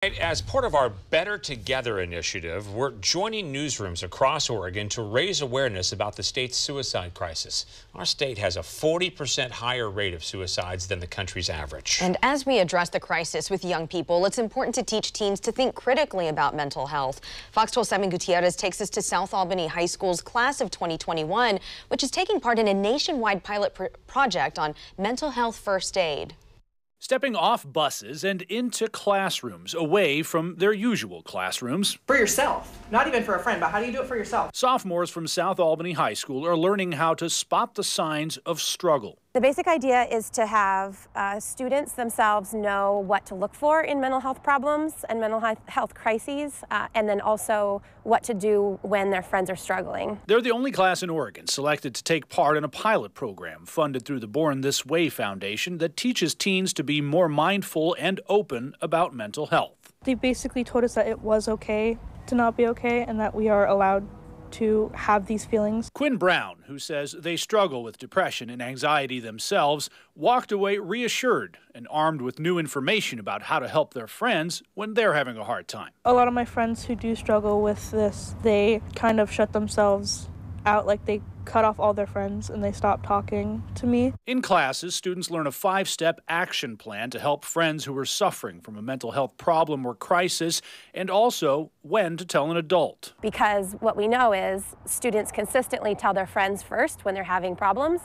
As part of our Better Together initiative, we're joining newsrooms across Oregon to raise awareness about the state's suicide crisis. Our state has a 40% higher rate of suicides than the country's average. And as we address the crisis with young people, it's important to teach teens to think critically about mental health. Fox 12's Simon Gutierrez takes us to South Albany High School's class of 2021, which is taking part in a nationwide pilot project on mental health first aid. Stepping off buses and into classrooms, away from their usual classrooms. For yourself, not even for a friend, but how do you do it for yourself? Sophomores from South Albany High School are learning how to spot the signs of struggle. The basic idea is to have students themselves know what to look for in mental health problems and mental health crises, and then also what to do when their friends are struggling. They're the only class in Oregon selected to take part in a pilot program funded through the Born This Way Foundation that teaches teens to be more mindful and open about mental health. They basically told us that it was okay to not be okay and that we are allowed to have these feelings. Quinn Brown, who says they struggle with depression and anxiety themselves, walked away reassured and armed with new information about how to help their friends when they're having a hard time. A lot of my friends who do struggle with this, they kind of shut themselves out, like they cut off all their friends and they stop talking to me. In classes, students learn a 5-step action plan to help friends who are suffering from a mental health problem or crisis, and also when to tell an adult. Because what we know is students consistently tell their friends first when they're having problems,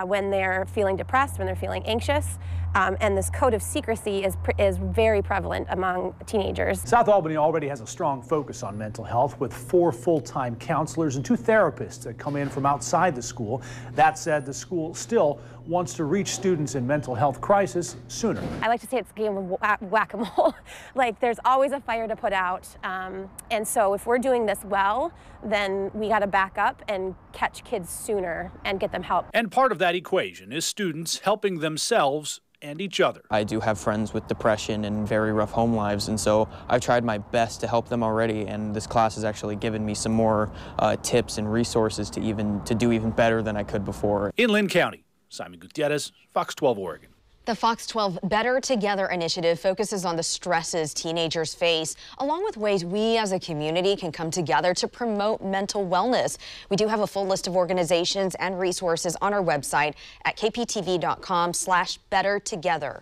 when they're feeling depressed, when they're feeling anxious, and this code of secrecy is very prevalent among teenagers. South Albany already has a strong focus on mental health with 4 full-time counselors and 2 therapists that come in from outside the school. That said, the school still wants to reach students in mental health crisis sooner. I like to say it's a game of whack-a-mole. Like there's always a fire to put out, and so if we're doing this well, then we got to back up and catch kids sooner and get them help. And part of that equation is students helping themselves and each other. I do have friends with depression and very rough home lives, and so I've tried my best to help them already, and this class has actually given me some more tips and resources to do even better than I could before. In Lynn County, Simon Gutierrez, Fox 12 Oregon. The Fox 12 Better Together initiative focuses on the stresses teenagers face, along with ways we as a community can come together to promote mental wellness. We do have a full list of organizations and resources on our website at kptv.com/bettertogether.